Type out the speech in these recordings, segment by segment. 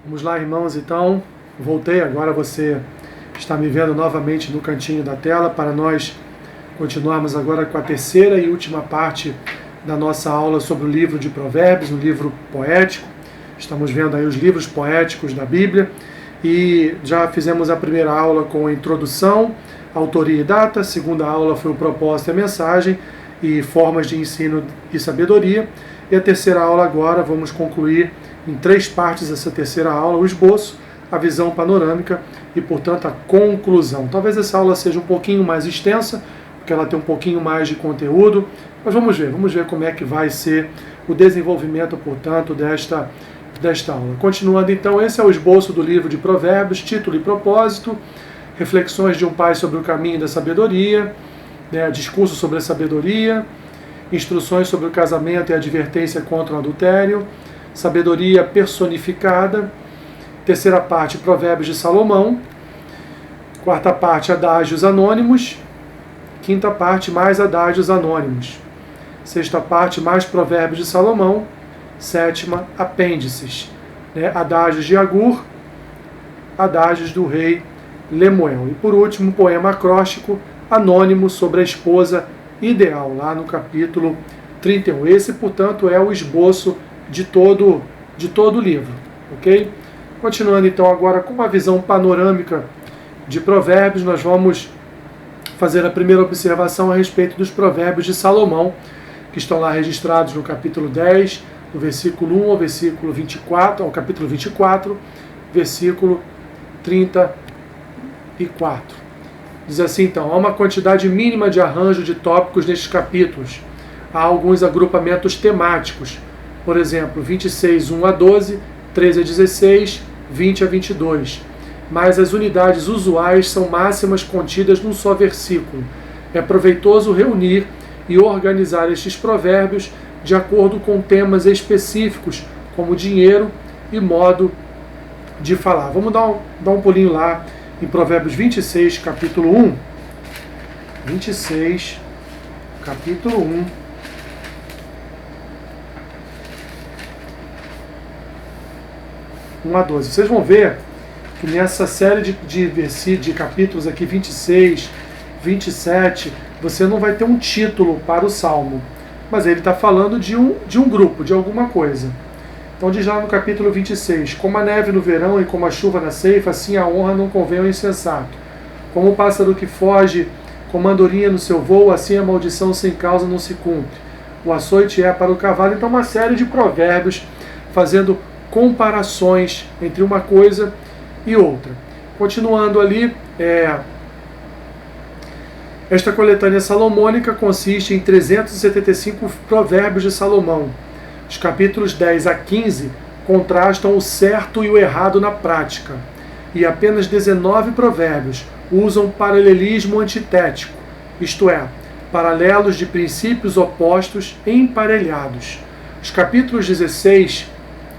Vamos lá, irmãos, então, voltei, agora você está me vendo novamente no cantinho da tela para nós continuarmos agora com a terceira e última parte da nossa aula sobre o livro de Provérbios, um livro poético. Estamos vendo aí os livros poéticos da Bíblia e já fizemos a primeira aula com a introdução, autoria e data, a segunda aula foi o propósito e a mensagem e formas de ensino e sabedoria, e a terceira aula agora vamos concluir em 3 partes essa terceira aula, o esboço, a visão panorâmica e, portanto, a conclusão. Talvez essa aula seja um pouquinho mais extensa, porque ela tem um pouquinho mais de conteúdo, mas vamos ver como é que vai ser o desenvolvimento, portanto, desta aula. Continuando então, esse é o esboço do livro de Provérbios, título e propósito, reflexões de um pai sobre o caminho da sabedoria, discurso sobre a sabedoria, instruções sobre o casamento e advertência contra o adultério, sabedoria personificada, terceira parte, Provérbios de Salomão, quarta parte, adágios anônimos, quinta parte, mais adágios anônimos, sexta parte, mais Provérbios de Salomão, sétima, apêndices, adágios de Agur, adágios do rei Lemuel. E por último, um poema acróstico anônimo sobre a esposa ideal, lá no capítulo 31. Esse, portanto, é o esboço de todo o livro, ok? Continuando então agora com uma visão panorâmica de Provérbios, nós vamos fazer a primeira observação a respeito dos Provérbios de Salomão, que estão lá registrados no capítulo 10, do versículo 1 ao versículo 24, ao capítulo 24, versículo 34. Diz assim então: há uma quantidade mínima de arranjo de tópicos nestes capítulos. Há alguns agrupamentos temáticos, por exemplo, 26, 1 a 12, 13 a 16, 20 a 22. Mas as unidades usuais são máximas contidas num só versículo. É proveitoso reunir e organizar estes provérbios de acordo com temas específicos, como dinheiro e modo de falar. Vamos dar um pulinho lá em Provérbios 26, capítulo 1. 26, capítulo 1. A 12. Vocês vão ver que nessa série de capítulos aqui, 26, 27, você não vai ter um título para o Salmo, mas ele está falando de um grupo, de alguma coisa. Então diz lá no capítulo 26, como a neve no verão e como a chuva na ceifa, assim a honra não convém ao insensato. Como o pássaro que foge, como a andorinha no seu voo, assim a maldição sem causa não se cumpre. O açoite é para o cavalo. Então uma série de provérbios fazendo comparações entre uma coisa e outra. Continuando ali, esta coletânea salomônica consiste em 375 provérbios de Salomão. Os capítulos 10 a 15 contrastam o certo e o errado na prática, e apenas 19 provérbios usam paralelismo antitético, isto é, paralelos de princípios opostos emparelhados. Os capítulos 16,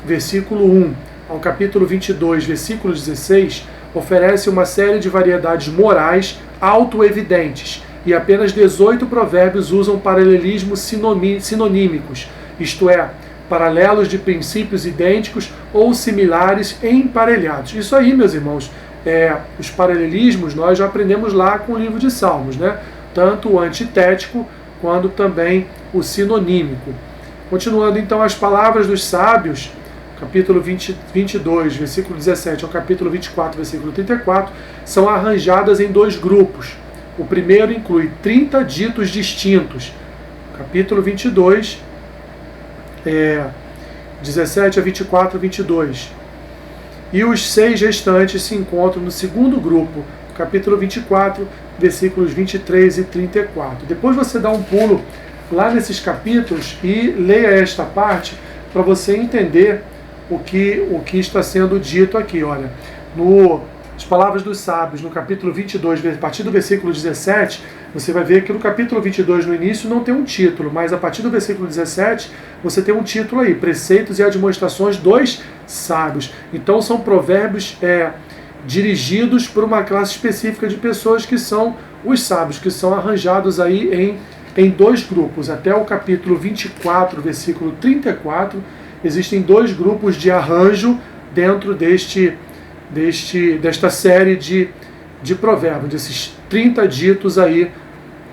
versículo 1 ao capítulo 22, versículo 16, oferece uma série de variedades morais autoevidentes, e apenas 18 provérbios usam paralelismos sinonímicos, isto é, paralelos de princípios idênticos ou similares emparelhados. Isso aí, meus irmãos, os paralelismos nós já aprendemos lá com o livro de Salmos, tanto o antitético quanto também o sinonímico. Continuando então, as palavras dos sábios, capítulo 22, versículo 17 ao capítulo 24, versículo 34, são arranjadas em 2 grupos. O primeiro inclui 30 ditos distintos, capítulo 22, 17 a 24 a 22. E os 6 restantes se encontram no segundo grupo, capítulo 24, versículos 23 e 34. Depois você dá um pulo lá nesses capítulos e leia esta parte para você entender o que está sendo dito aqui. Olha, as palavras dos sábios, no capítulo 22, a partir do versículo 17, você vai ver que no capítulo 22, no início, não tem um título, mas a partir do versículo 17, você tem um título aí, Preceitos e Admoestações dos Sábios. Então são provérbios dirigidos por uma classe específica de pessoas que são os sábios, que são arranjados aí em 2 grupos. Até o capítulo 24, versículo 34, existem 2 grupos de arranjo dentro desta série de provérbios, desses 30 ditos aí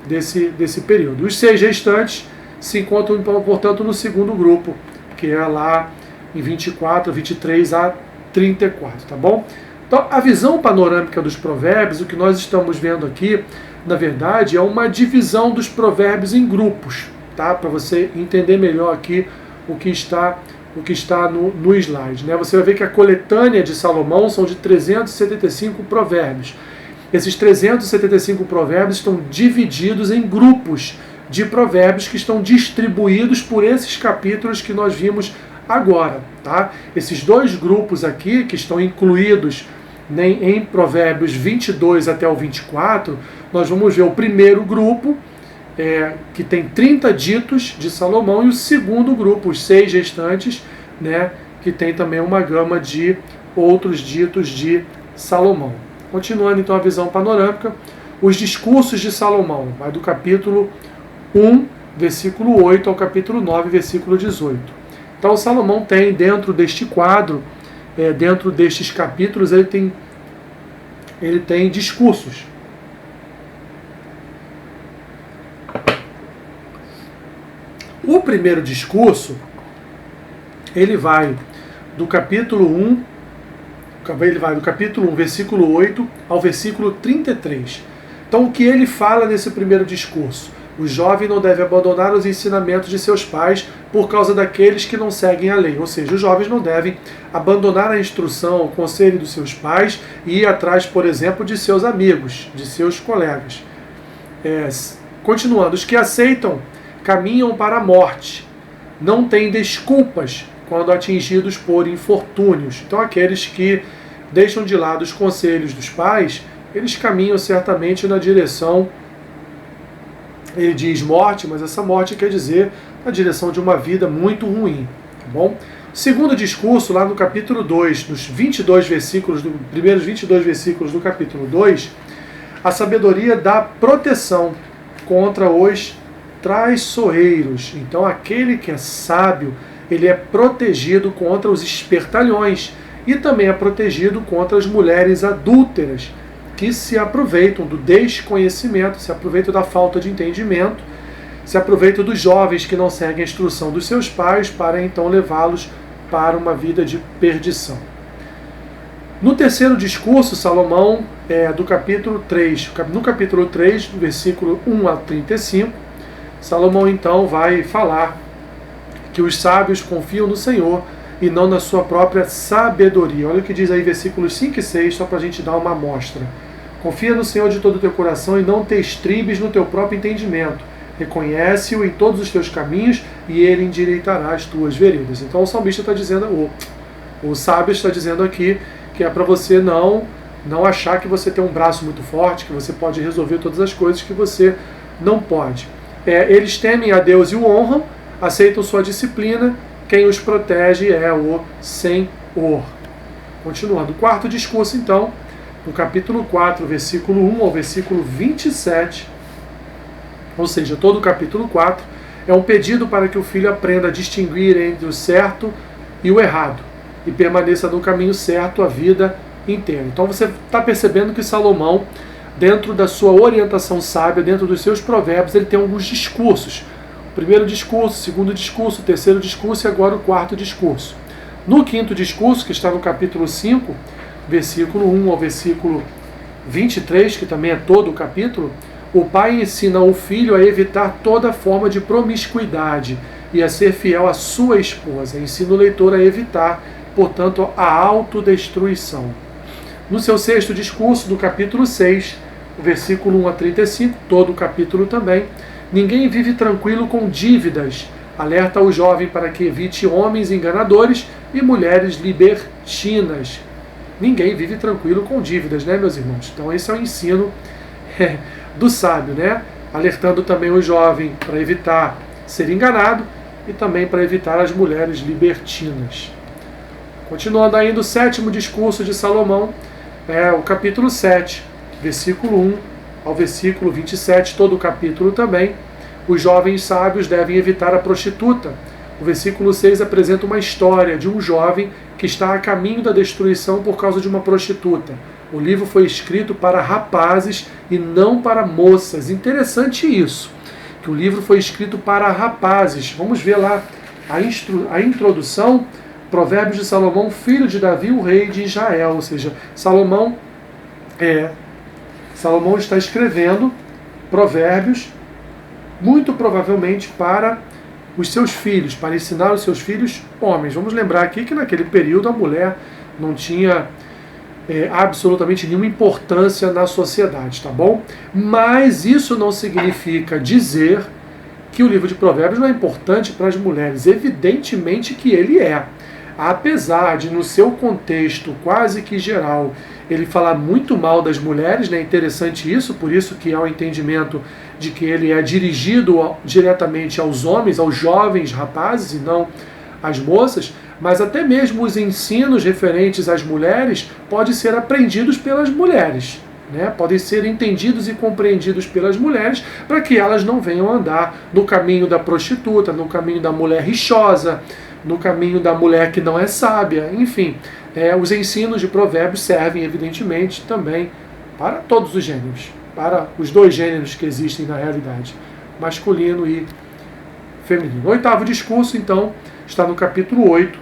desse período. Os 6 restantes se encontram, portanto, no segundo grupo, que é lá em 24, 23 a 34, tá bom? Então, a visão panorâmica dos provérbios, o que nós estamos vendo aqui, na verdade, é uma divisão dos provérbios em grupos, tá? Para você entender melhor aqui o que está no slide, né? Você vai ver que a coletânea de Salomão são de 375 provérbios. Esses 375 provérbios estão divididos em grupos de provérbios que estão distribuídos por esses capítulos que nós vimos agora, tá? Esses 2 grupos aqui, que estão incluídos em provérbios 22 até o 24, nós vamos ver o primeiro grupo, que tem 30 ditos de Salomão, e o segundo grupo, os 6 restantes, né, que tem também uma gama de outros ditos de Salomão. Continuando então a visão panorâmica, os discursos de Salomão, vai do capítulo 1, versículo 8, ao capítulo 9, versículo 18. Então Salomão tem, dentro deste quadro, dentro destes capítulos, ele tem discursos. O primeiro discurso, ele vai do capítulo 1, versículo 8 ao versículo 33. Então, o que ele fala nesse primeiro discurso? O jovem não deve abandonar os ensinamentos de seus pais por causa daqueles que não seguem a lei. Ou seja, os jovens não devem abandonar a instrução, o conselho dos seus pais e ir atrás, por exemplo, de seus amigos, de seus colegas. Continuando, os que aceitam caminham para a morte, não têm desculpas quando atingidos por infortúnios. Então, aqueles que deixam de lado os conselhos dos pais, eles caminham certamente na direção, ele diz morte, mas essa morte quer dizer na direção de uma vida muito ruim, tá bom? O segundo discurso, lá no capítulo 2, nos 22 versículos, primeiros 22 versículos do capítulo 2, a sabedoria dá proteção contra os traiçoeiros. Então, aquele que é sábio, ele é protegido contra os espertalhões e também é protegido contra as mulheres adúlteras, que se aproveitam do desconhecimento, se aproveitam da falta de entendimento, se aproveitam dos jovens que não seguem a instrução dos seus pais para então levá-los para uma vida de perdição. No terceiro discurso, Salomão, do capítulo 3, no capítulo 3, do versículo 1 a 35, Salomão então vai falar que os sábios confiam no Senhor e não na sua própria sabedoria. Olha o que diz aí versículos 5 e 6, só para a gente dar uma amostra. Confia no Senhor de todo o teu coração e não te estribes no teu próprio entendimento. Reconhece-o em todos os teus caminhos e ele endireitará as tuas veredas. Então o salmista está dizendo, o sábio está dizendo aqui que é para você não achar que você tem um braço muito forte, que você pode resolver todas as coisas, que você não pode. Eles temem a Deus e o honram, aceitam sua disciplina, quem os protege é o Senhor. Continuando, o quarto discurso então, no capítulo 4, versículo 1 ao versículo 27, ou seja, todo o capítulo 4, é um pedido para que o filho aprenda a distinguir entre o certo e o errado, e permaneça no caminho certo a vida inteira. Então você está percebendo que Salomão, dentro da sua orientação sábia, dentro dos seus provérbios, ele tem alguns discursos. O primeiro discurso, o segundo discurso, o terceiro discurso e agora o quarto discurso. No quinto discurso, que está no capítulo 5, versículo 1 ao versículo 23, que também é todo o capítulo, o pai ensina o filho a evitar toda forma de promiscuidade e a ser fiel à sua esposa. Ensina o leitor a evitar, portanto, a autodestruição. No seu sexto discurso, do capítulo 6, versículo 1 a 35, todo o capítulo também, ninguém vive tranquilo com dívidas. Alerta o jovem para que evite homens enganadores e mulheres libertinas. Ninguém vive tranquilo com dívidas, né, meus irmãos? Então esse é o ensino do sábio, né? Alertando também o jovem para evitar ser enganado e também para evitar as mulheres libertinas. Continuando ainda o sétimo discurso de Salomão, o capítulo 7, versículo 1 ao versículo 27, todo o capítulo também. Os jovens sábios devem evitar a prostituta. O versículo 6 apresenta uma história de um jovem que está a caminho da destruição por causa de uma prostituta. O livro foi escrito para rapazes e não para moças. Interessante isso, que o livro foi escrito para rapazes. Vamos ver lá a introdução. Provérbios de Salomão, filho de Davi, o rei de Israel. Ou seja, Salomão está escrevendo Provérbios, muito provavelmente para os seus filhos, para ensinar os seus filhos homens. Vamos lembrar aqui que naquele período a mulher não tinha absolutamente nenhuma importância na sociedade, tá bom? Mas isso não significa dizer que o livro de Provérbios não é importante para as mulheres. Evidentemente que ele é. Apesar de, no seu contexto quase que geral, ele falar muito mal das mulheres, né? É interessante isso, por isso que há o entendimento de que ele é dirigido diretamente aos homens, aos jovens rapazes e não às moças, mas até mesmo os ensinos referentes às mulheres podem ser aprendidos pelas mulheres, né? Podem ser entendidos e compreendidos pelas mulheres para que elas não venham andar no caminho da prostituta, no caminho da mulher rixosa, no caminho da mulher que não é sábia, enfim. Os ensinos de Provérbios servem, evidentemente, também para todos os gêneros, para os dois gêneros que existem na realidade, masculino e feminino. O oitavo discurso, então, está no capítulo 8,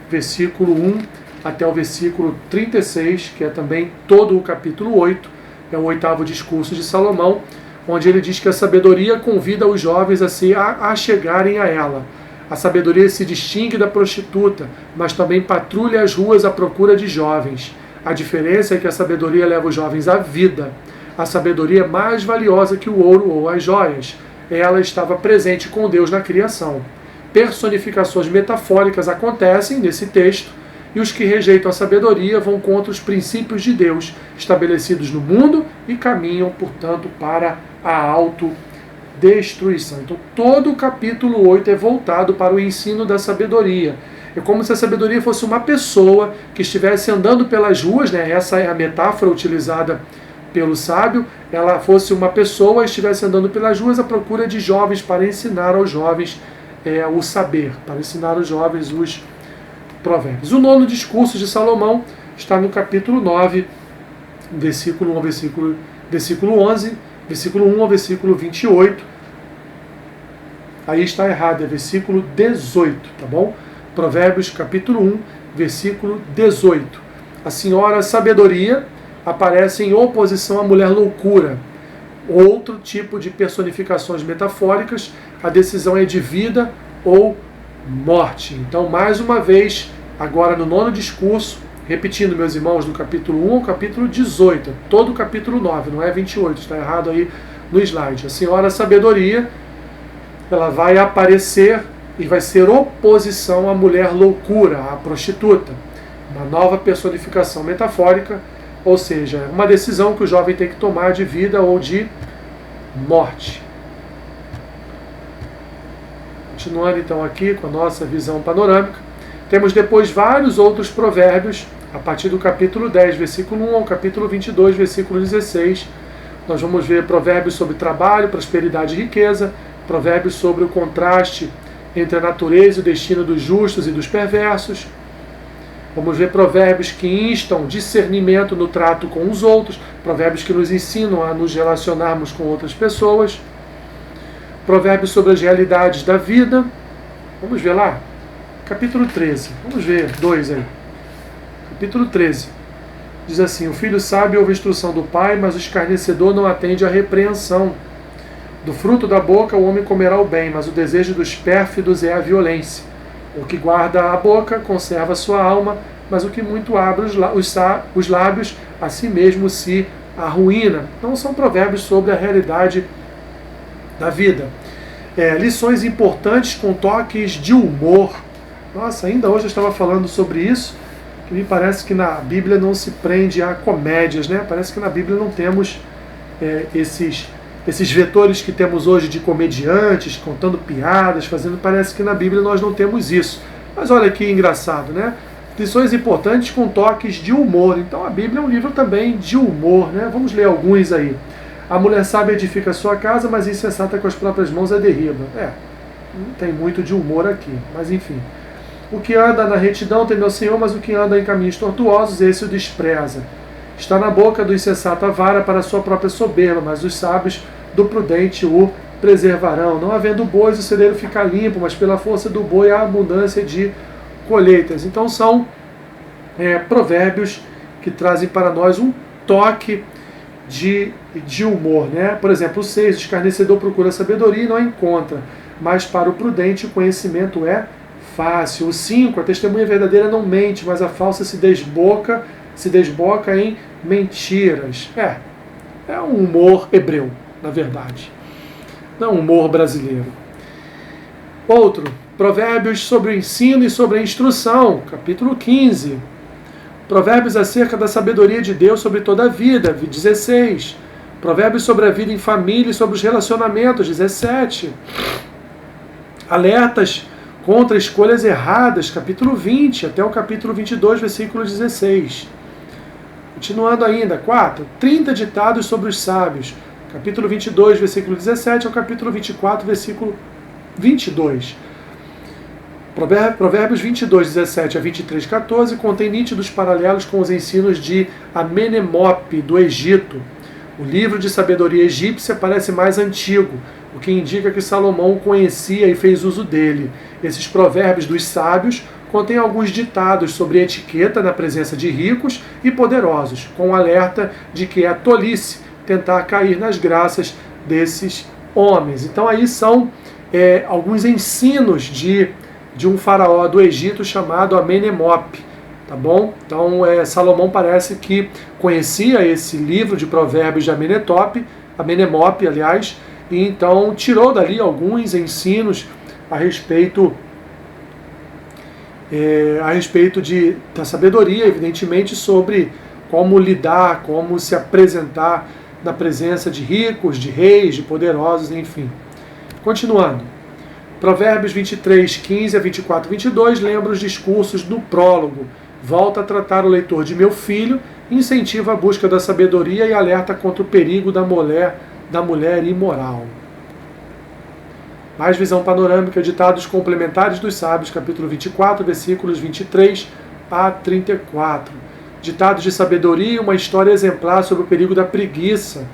versículo 1 até o versículo 36, que é também todo o capítulo 8, é o oitavo discurso de Salomão, onde ele diz que a sabedoria convida os jovens a chegarem a ela. A sabedoria se distingue da prostituta, mas também patrulha as ruas à procura de jovens. A diferença é que a sabedoria leva os jovens à vida. A sabedoria é mais valiosa que o ouro ou as joias. Ela estava presente com Deus na criação. Personificações metafóricas acontecem nesse texto, e os que rejeitam a sabedoria vão contra os princípios de Deus estabelecidos no mundo e caminham, portanto, para a autodestruição. Então, todo o capítulo 8 é voltado para o ensino da sabedoria. É como se a sabedoria fosse uma pessoa que estivesse andando pelas ruas, né? Essa é a metáfora utilizada pelo sábio. Ela fosse uma pessoa e estivesse andando pelas ruas à procura de jovens para ensinar aos jovens o saber, para ensinar aos jovens os provérbios. O nono discurso de Salomão está no capítulo 9, versículo 1 ao versículo 11, versículo 1 ao versículo 28. Aí está errado, é versículo 18, tá bom? Provérbios capítulo 1, versículo 18. A senhora sabedoria aparece em oposição à mulher loucura. Outro tipo de personificações metafóricas, a decisão é de vida ou morte. Então, mais uma vez, agora no nono discurso, repetindo, meus irmãos, do capítulo 1 ao capítulo 18, todo o capítulo 9, não é 28, está errado aí no slide. A senhora sabedoria, ela vai aparecer e vai ser oposição à mulher loucura, à prostituta. Uma nova personificação metafórica, ou seja, uma decisão que o jovem tem que tomar de vida ou de morte. Continuando então aqui com a nossa visão panorâmica, temos depois vários outros provérbios, a partir do capítulo 10, versículo 1 ao capítulo 22, versículo 16. Nós vamos ver provérbios sobre trabalho, prosperidade e riqueza, provérbios sobre o contraste entre a natureza e o destino dos justos e dos perversos. Vamos ver provérbios que instam discernimento no trato com os outros, provérbios que nos ensinam a nos relacionarmos com outras pessoas, provérbios sobre as realidades da vida. Vamos ver lá, capítulo 13, vamos ver dois aí. Capítulo 13, diz assim: o filho sábio ouve a instrução do pai, mas o escarnecedor não atende à repreensão. Do fruto da boca o homem comerá o bem, mas o desejo dos pérfidos é a violência. O que guarda a boca conserva sua alma, mas o que muito abre os lábios, a si mesmo se arruína. Então são provérbios sobre a realidade da vida. Lições importantes com toques de humor. Nossa, ainda hoje eu estava falando sobre isso, que me parece que na Bíblia não se prende a comédias, né? Parece que na Bíblia não temos esses vetores que temos hoje de comediantes, contando piadas, parece que na Bíblia nós não temos isso. Mas olha que engraçado, né? Lições importantes com toques de humor. Então a Bíblia é um livro também de humor, né? Vamos ler alguns aí. A mulher sábia edifica sua casa, mas insensata com as próprias mãos a derriba. Não tem muito de humor aqui, mas enfim. O que anda na retidão teme ao Senhor, mas o que anda em caminhos tortuosos, esse o despreza. Está na boca do insensato a vara para a sua própria soberba, mas os sábios do prudente o preservarão. Não havendo bois, o celeiro fica limpo, mas pela força do boi há abundância de colheitas. Então são provérbios que trazem para nós um toque de humor, né? Por exemplo, o 6, o escarnecedor procura sabedoria e não a encontra, mas para o prudente o conhecimento é fácil. O 5, a testemunha verdadeira não mente, mas a falsa se desboca em mentiras. É um humor hebreu, na verdade. Não um humor brasileiro. Outro, provérbios sobre o ensino e sobre a instrução, capítulo 15. Provérbios acerca da sabedoria de Deus sobre toda a vida, 16. Provérbios sobre a vida em família e sobre os relacionamentos, 17. Alertas contra escolhas erradas, capítulo 20, até o capítulo 22, versículo 16. Continuando ainda, 4. 30 ditados sobre os sábios, capítulo 22, versículo 17, ao capítulo 24, versículo 22. Provérbios 22, 17 a 23, 14 contém nítidos paralelos com os ensinos de Amenemope, do Egito. O livro de sabedoria egípcia parece mais antigo, o que indica que Salomão o conhecia e fez uso dele. Esses provérbios dos sábios contêm alguns ditados sobre etiqueta na presença de ricos e poderosos, com um alerta de que é tolice tentar cair nas graças desses homens. Então aí são alguns ensinos de um faraó do Egito chamado Amenemope, tá bom? Então Salomão parece que conhecia esse livro de provérbios de Amenemope, aliás, e então tirou dali alguns ensinos a respeito da sabedoria, evidentemente, sobre como lidar, como se apresentar na presença de ricos, de reis, de poderosos, enfim. Continuando. Provérbios 23, 15 a 24, 22 lembra os discursos do prólogo. Volta a tratar o leitor de meu filho, incentiva a busca da sabedoria e alerta contra o perigo da mulher imoral. Mais visão panorâmica, ditados complementares dos sábios, capítulo 24, versículos 23 a 34. Ditados de sabedoria e uma história exemplar sobre o perigo da preguiça.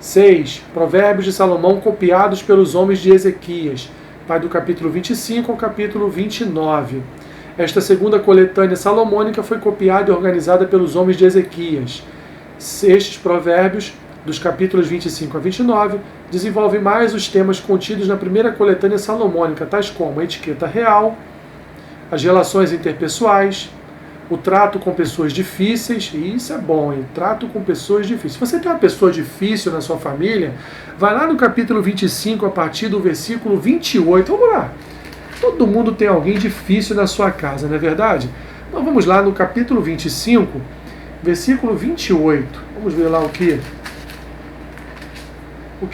6. Provérbios de Salomão copiados pelos homens de Ezequias. Vai do capítulo 25 ao capítulo 29. Esta segunda coletânea salomônica foi copiada e organizada pelos homens de Ezequias. Estes provérbios, dos capítulos 25 a 29, desenvolvem mais os temas contidos na primeira coletânea salomônica, tais como a etiqueta real, as relações interpessoais, o trato com pessoas difíceis, e isso é bom, hein? Trato com pessoas difíceis. Se você tem uma pessoa difícil na sua família, vai lá no capítulo 25, a partir do versículo 28. Vamos lá. Todo mundo tem alguém difícil na sua casa, não é verdade? Então vamos lá no capítulo 25, versículo 28. Vamos ver lá o que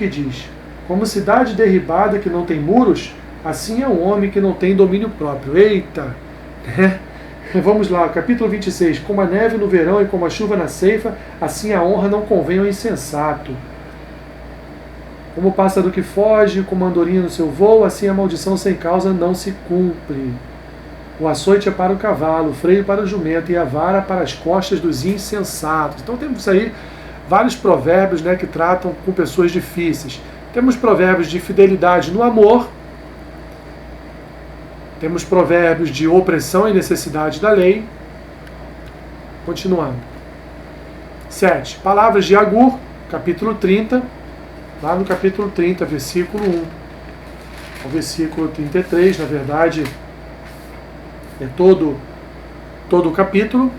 diz. Como cidade derribada que não tem muros, assim é um homem que não tem domínio próprio. Eita! Vamos lá, capítulo 26. Como a neve no verão e como a chuva na ceifa, assim a honra não convém ao insensato. Como o pássaro que foge, como a andorinha no seu voo, assim a maldição sem causa não se cumpre. O açoite é para o cavalo, o freio para o jumento e a vara para as costas dos insensatos. Então temos aí vários provérbios, né, que tratam com pessoas difíceis. Temos provérbios de fidelidade no amor. Temos provérbios de opressão e necessidade da lei. Continuando. 7. Palavras de Agur, capítulo 30. Lá no capítulo 30, versículo 1. O versículo 33, na verdade, é todo o capítulo.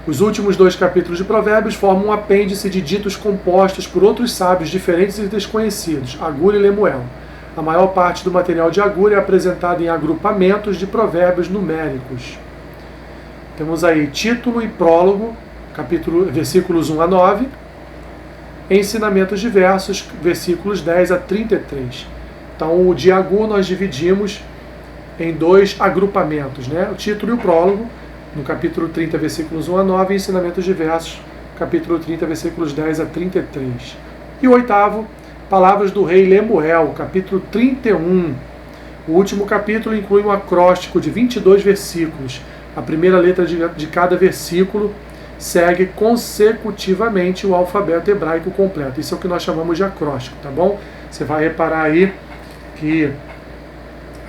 Os últimos 2 capítulos de Provérbios formam um apêndice de ditos compostos por outros sábios diferentes e desconhecidos, Agur e Lemuel. A maior parte do material de Agur é apresentado em agrupamentos de provérbios numéricos. Temos aí título e prólogo, versículos 1 a 9, ensinamentos diversos, versículos 10 a 33. Então, o de Agur nós dividimos em 2 agrupamentos, né? O título e o prólogo, no capítulo 30, versículos 1 a 9, e ensinamentos diversos, capítulo 30, versículos 10 a 33. E o 8º, palavras do rei Lemuel, capítulo 31, O último capítulo inclui um acróstico de 22 versículos. A primeira letra de cada versículo segue consecutivamente o alfabeto hebraico completo. Isso é o que nós chamamos de acróstico, tá bom? Você vai reparar aí que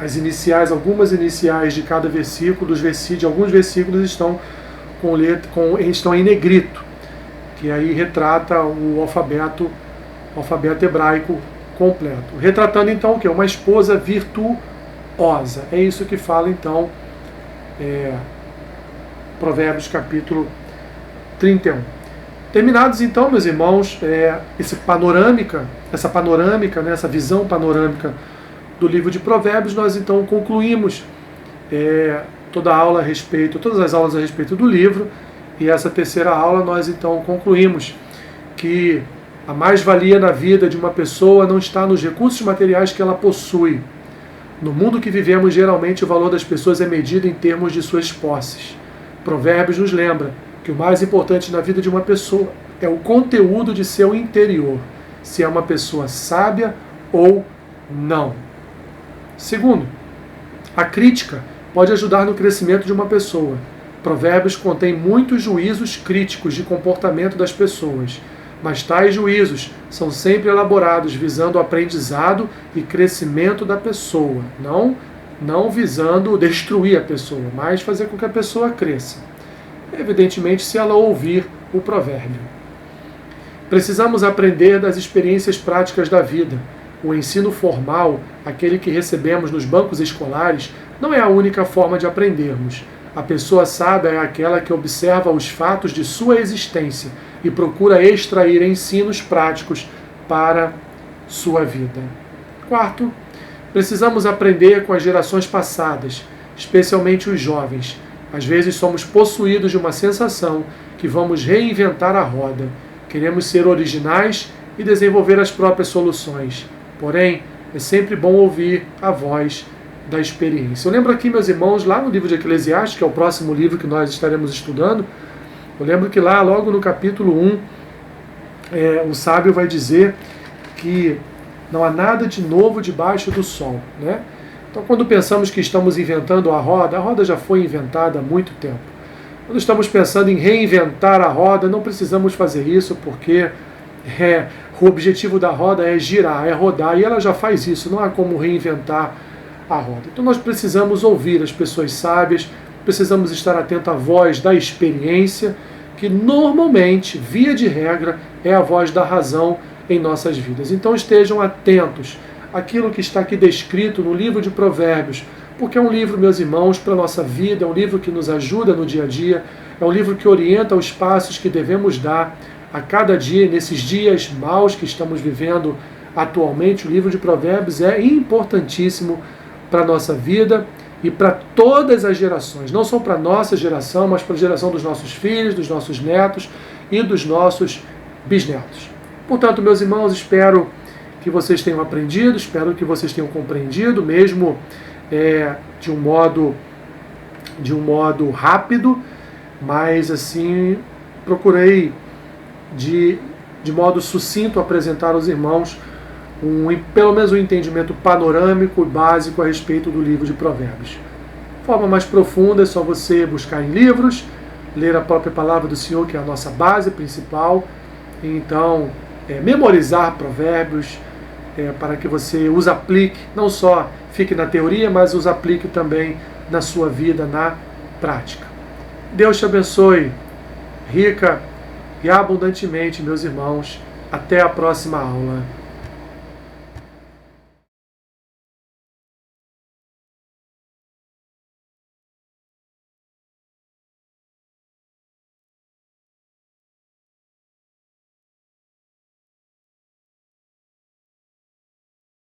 as iniciais, algumas iniciais de cada versículo, de alguns versículos estão estão em negrito, que aí retrata o alfabeto hebraico completo. Retratando então o que? Uma esposa virtuosa. É isso que fala então Provérbios capítulo 31. Terminados então, meus irmãos, essa panorâmica, essa visão panorâmica do livro de Provérbios, nós então concluímos todas as aulas a respeito do livro, e essa terceira aula nós então concluímos que a mais-valia na vida de uma pessoa não está nos recursos materiais que ela possui. No mundo que vivemos, geralmente o valor das pessoas é medido em termos de suas posses. Provérbios nos lembra que o mais importante na vida de uma pessoa é o conteúdo de seu interior, se é uma pessoa sábia ou não. Segundo, a crítica pode ajudar no crescimento de uma pessoa. Provérbios contém muitos juízos críticos de comportamento das pessoas, mas tais juízos são sempre elaborados visando o aprendizado e crescimento da pessoa, não visando destruir a pessoa, mas fazer com que a pessoa cresça. Evidentemente, se ela ouvir o provérbio. Precisamos aprender das experiências práticas da vida. O ensino formal, aquele que recebemos nos bancos escolares, não é a única forma de aprendermos. A pessoa sábia é aquela que observa os fatos de sua existência e procura extrair ensinos práticos para sua vida. Quarto, precisamos aprender com as gerações passadas, especialmente os jovens. Às vezes somos possuídos de uma sensação que vamos reinventar a roda. Queremos ser originais e desenvolver as próprias soluções. Porém, é sempre bom ouvir a voz da experiência. Eu lembro aqui, meus irmãos, lá no livro de Eclesiastes, que é o próximo livro que nós estaremos estudando, eu lembro que lá, logo no capítulo 1, o sábio vai dizer que não há nada de novo debaixo do sol, né? Então, quando pensamos que estamos inventando a roda já foi inventada há muito tempo. Quando estamos pensando em reinventar a roda, não precisamos fazer isso, porque o objetivo da roda é girar, é rodar, e ela já faz isso, não há como reinventar a roda. Então nós precisamos ouvir as pessoas sábias, precisamos estar atento à voz da experiência, que normalmente, via de regra, é a voz da razão em nossas vidas. Então estejam atentos àquilo que está aqui descrito no livro de Provérbios, porque é um livro, meus irmãos, para a nossa vida, é um livro que nos ajuda no dia a dia, é um livro que orienta os passos que devemos dar a cada dia, nesses dias maus que estamos vivendo atualmente. O livro de Provérbios é importantíssimo para a nossa vida e para todas as gerações, não só para a nossa geração, mas para a geração dos nossos filhos, dos nossos netos e dos nossos bisnetos. Portanto, meus irmãos, espero que vocês tenham aprendido, espero que vocês tenham compreendido, mesmo de um modo rápido, mas assim, procurei de modo sucinto apresentar aos irmãos pelo menos um entendimento panorâmico e básico a respeito do livro de Provérbios. De forma mais profunda é só você buscar em livros, ler a própria palavra do Senhor, que é a nossa base principal, e então memorizar Provérbios, para que você os aplique, não só fique na teoria, mas os aplique também na sua vida, na prática. Deus te abençoe rica e abundantemente, meus irmãos. Até a próxima aula.